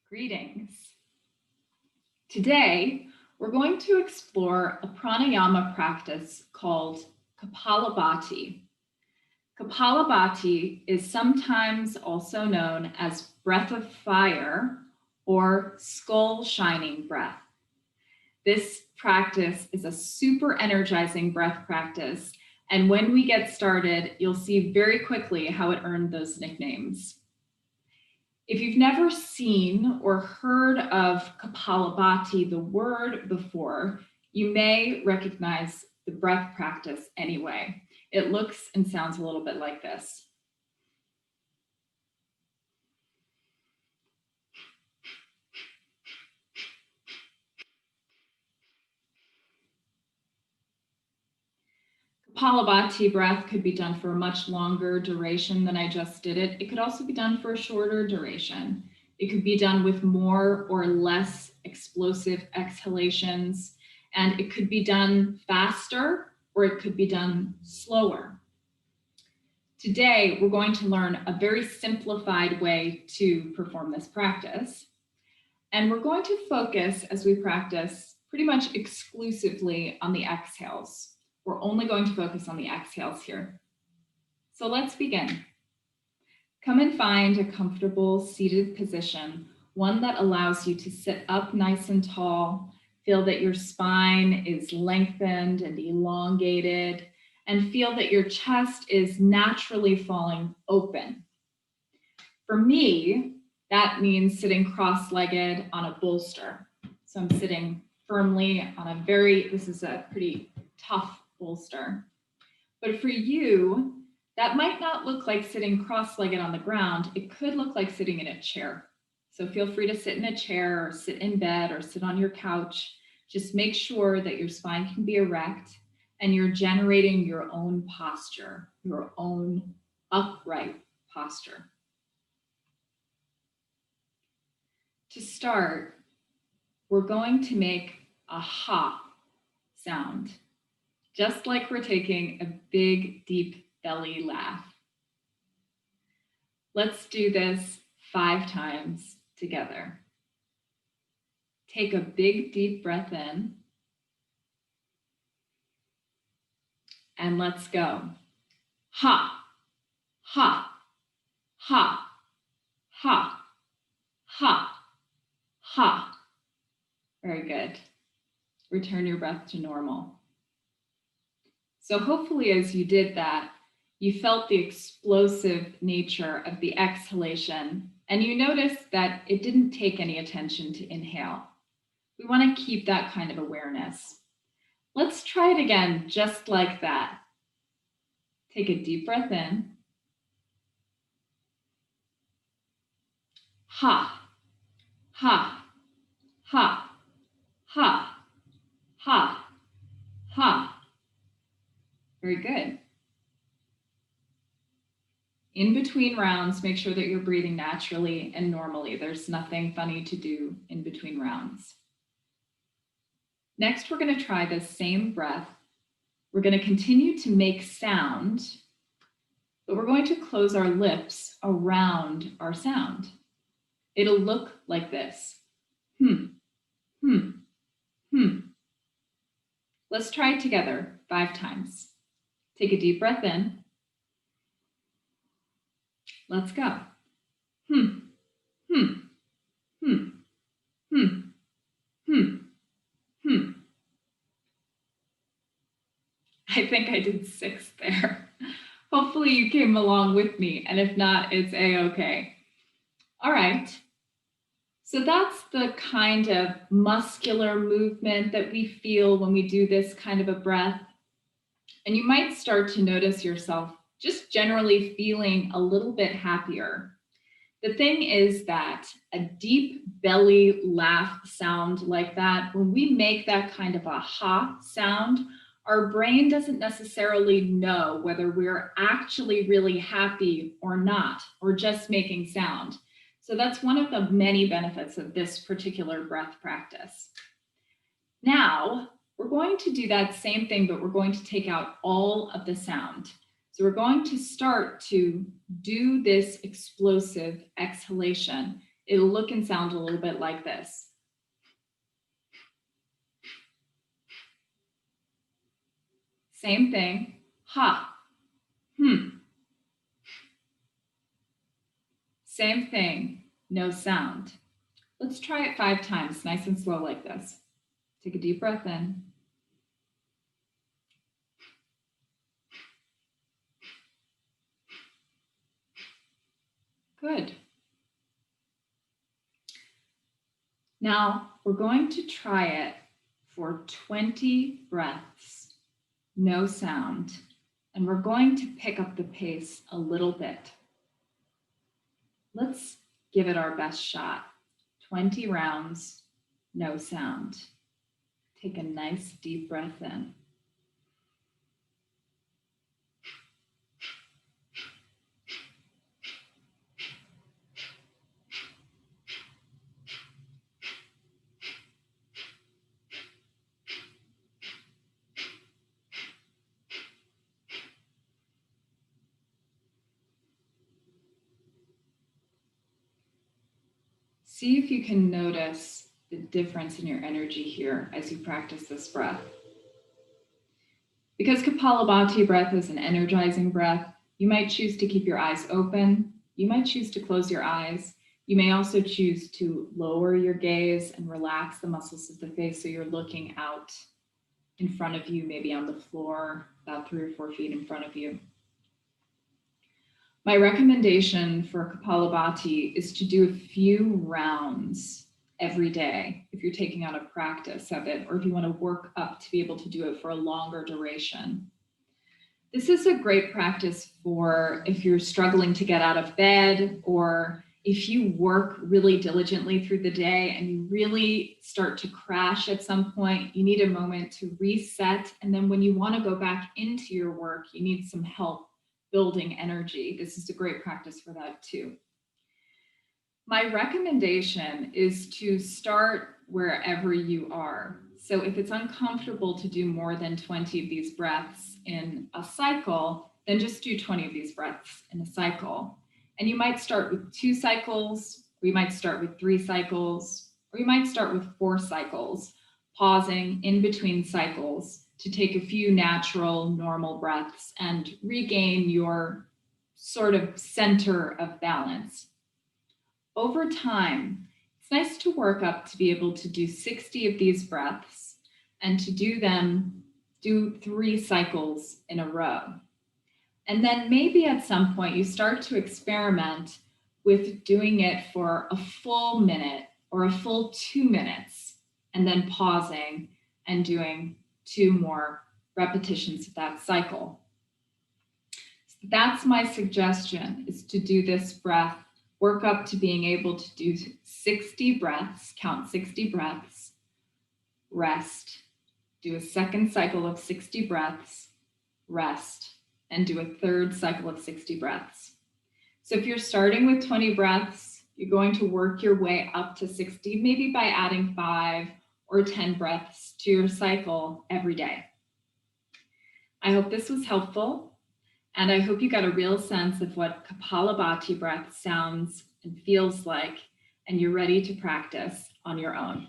Greetings. Today, we're going to explore a pranayama practice called Kapalabhati. Kapalabhati is sometimes also known as breath of fire or skull shining breath. This practice is a super energizing breath practice, and when we get started, you'll see very quickly how it earned those nicknames. If you've never seen or heard of Kapalabhati, the word, before, you may recognize the breath practice anyway. It looks and sounds a little bit like this. Kapalabhati breath could be done for a much longer duration than I just did it. It could also be done for a shorter duration. It could be done with more or less explosive exhalations, and it could be done faster or it could be done slower. Today, we're going to learn a very simplified way to perform this practice. And we're going to focus as we practice pretty much exclusively on the exhales. We're only going to focus on the exhales here. So let's begin. Come and find a comfortable seated position, one that allows you to sit up nice and tall, feel that your spine is lengthened and elongated, and feel that your chest is naturally falling open. For me, that means sitting cross-legged on a bolster. So I'm sitting firmly on this is a pretty tough bolster. But for you, that might not look like sitting cross-legged on the ground. It could look like sitting in a chair. So feel free to sit in a chair or sit in bed or sit on your couch. Just make sure that your spine can be erect and you're generating your own posture, your own upright posture. To start, we're going to make a ha sound, just like we're taking a big, deep belly laugh. Let's do this 5 times together. Take a big, deep breath in. And let's go. Ha, ha, ha, ha, ha, ha. Very good. Return your breath to normal. So hopefully as you did that, you felt the explosive nature of the exhalation, and you noticed that it didn't take any attention to inhale. We want to keep that kind of awareness. Let's try it again, just like that. Take a deep breath in. Ha, ha, ha, ha, ha, ha. Very good. In between rounds, make sure that you're breathing naturally and normally. There's nothing funny to do in between rounds. Next, we're going to try the same breath. We're going to continue to make sound, but we're going to close our lips around our sound. It'll look like this. Hmm. Let's try it together 5 times. Take a deep breath in. Let's go. I think I did 6 there. Hopefully you came along with me, and if not, it's a-okay. All right. So that's the kind of muscular movement that we feel when we do this kind of a breath. And you might start to notice yourself just generally feeling a little bit happier. The thing is that a deep belly laugh sound like that, when we make that kind of a ha sound, our brain doesn't necessarily know whether we're actually really happy or not, or just making sound. So that's one of the many benefits of this particular breath practice. Now, we're going to do that same thing, but we're going to take out all of the sound. So we're going to start to do this explosive exhalation It'll look and sound a little bit like this. Same thing, ha, Same thing, no sound. Let's try it 5 times, nice and slow like this. Take a deep breath in. Good. Now we're going to try it for 20 breaths, no sound, and we're going to pick up the pace a little bit. Let's give it our best shot. 20 rounds, no sound. Take a nice deep breath in. See if you can notice the difference in your energy here as you practice this breath. Because Kapalabhati breath is an energizing breath, you might choose to keep your eyes open. You might choose to close your eyes. You may also choose to lower your gaze and relax the muscles of the face so you're looking out in front of you, maybe on the floor, about 3 or 4 feet in front of you. My recommendation for Kapalabhati is to do a few rounds every day if you're taking on a practice of it, or if you want to work up to be able to do it for a longer duration. This is a great practice for if you're struggling to get out of bed, or if you work really diligently through the day and you really start to crash at some point, you need a moment to reset. And then when you want to go back into your work, you need some help building energy. This is a great practice for that too. My recommendation is to start wherever you are. So if it's uncomfortable to do more than 20 of these breaths in a cycle, then just do 20 of these breaths in a cycle. And you might start with 2 cycles, or you might start with 3 cycles, or you might start with 4 cycles, pausing in between cycles to take a few natural, normal breaths and regain your sort of center of balance. Over time, it's nice to work up to be able to do 60 of these breaths and to do 3 cycles in a row. And then maybe at some point you start to experiment with doing it for a full minute or a full 2 minutes, and then pausing and doing 2 more repetitions of that cycle. So that's my suggestion, is to do this breath, work up to being able to do 60 breaths, count 60 breaths, rest, do a second cycle of 60 breaths, rest, and do a third cycle of 60 breaths. So if you're starting with 20 breaths, you're going to work your way up to 60, maybe by adding 5 or 10 breaths to your cycle every day. I hope this was helpful, and I hope you got a real sense of what Kapalabhati breath sounds and feels like, and you're ready to practice on your own.